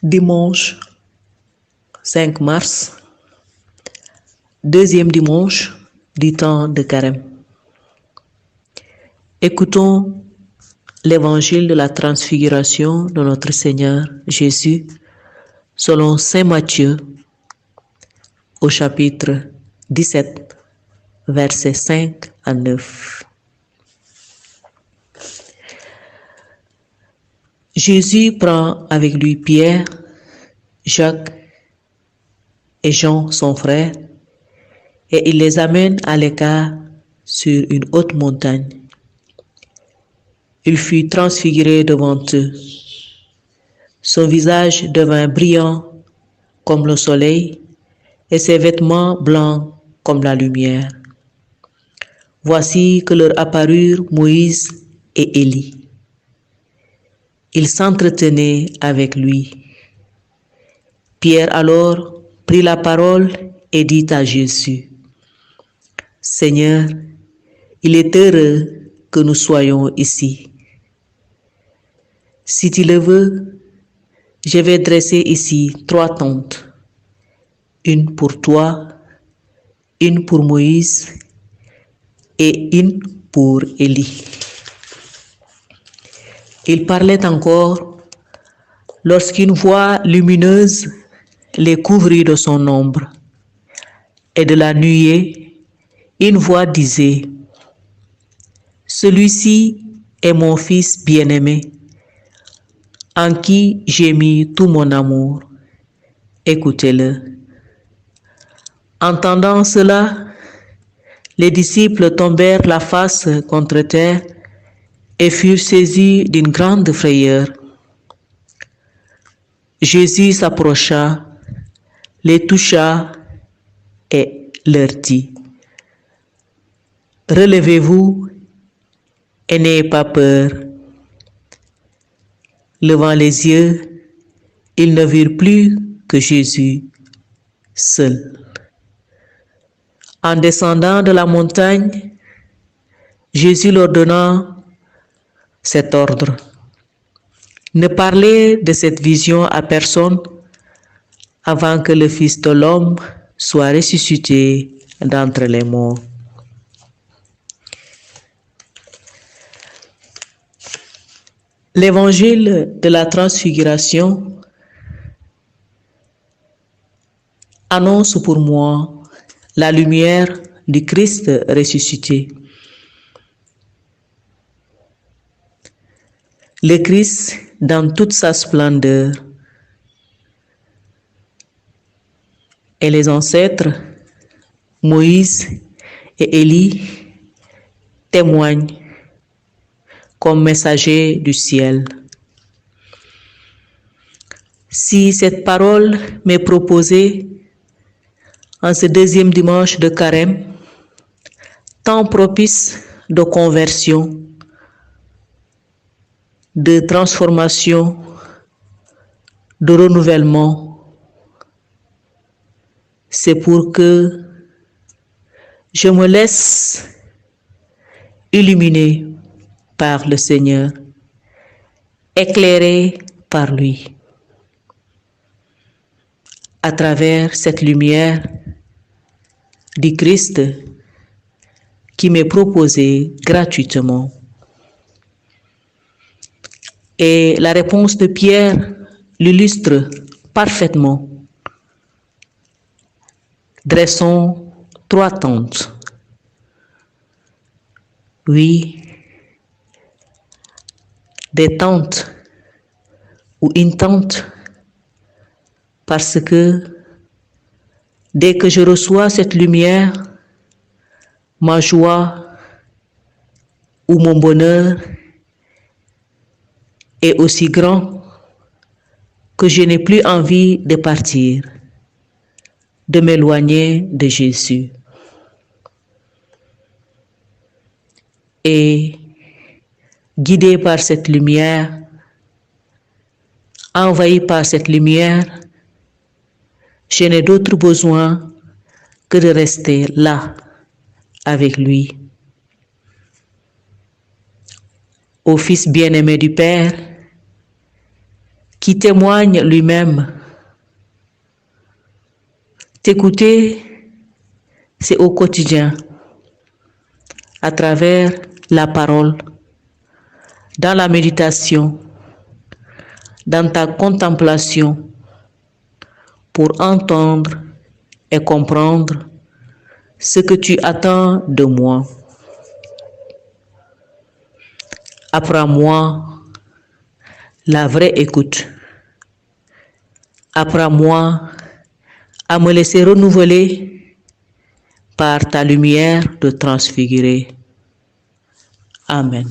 Dimanche 5 mars, deuxième dimanche du temps de Carême. Écoutons l'évangile de la transfiguration de notre Seigneur Jésus selon Saint Matthieu au chapitre 17, versets 5 à 9. Jésus prend avec lui Pierre, Jacques et Jean, son frère, et il les amène à l'écart sur une haute montagne. Il fut transfiguré devant eux. Son visage devint brillant comme le soleil et ses vêtements blancs comme la lumière. Voici que leur apparurent Moïse et Élie. Ils s'entretenaient avec lui. Pierre alors prit la parole et dit à Jésus: « Seigneur, il est heureux que nous soyons ici. Si tu le veux, je vais dresser ici 3 tentes, une pour toi, une pour Moïse et une pour Élie. » Il parlait encore lorsqu'une voix lumineuse les couvrit de son ombre. Et de la nuée, une voix disait: « Celui-ci est mon fils bien-aimé, en qui j'ai mis tout mon amour. Écoutez-le. » Entendant cela, les disciples tombèrent la face contre terre et furent saisis d'une grande frayeur. Jésus s'approcha, les toucha et leur dit: « Relevez-vous et n'ayez pas peur. » Levant les yeux, ils ne virent plus que Jésus seul. En descendant de la montagne, Jésus leur donna cet ordre: « Ne parlez de cette vision à personne avant que le Fils de l'homme soit ressuscité d'entre les morts. » L'évangile de la transfiguration annonce pour moi la lumière du Christ ressuscité. Le Christ dans toute sa splendeur. Et les ancêtres, Moïse et Élie, témoignent comme messagers du ciel. Si cette parole m'est proposée en ce deuxième dimanche de Carême, temps propice de conversion, de transformation, de renouvellement, c'est pour que je me laisse illuminer par le Seigneur, éclairé par lui. À travers cette lumière du Christ qui m'est proposée gratuitement. Et la réponse de Pierre l'illustre parfaitement. Dressons 3 tentes. Oui, des tentes ou une tente, parce que dès que je reçois cette lumière, ma joie ou mon bonheur est aussi grand que je n'ai plus envie de partir, de m'éloigner de Jésus. Et guidé par cette lumière, envahi par cette lumière, je n'ai d'autre besoin que de rester là avec lui. Au Fils bien-aimé du Père, qui témoigne lui-même. T'écouter, c'est au quotidien, à travers la parole, dans la méditation, dans ta contemplation, pour entendre et comprendre ce que tu attends de moi. Apprends-moi la vraie écoute. Apprends-moi à me laisser renouveler par ta lumière de transfigurer. Amen.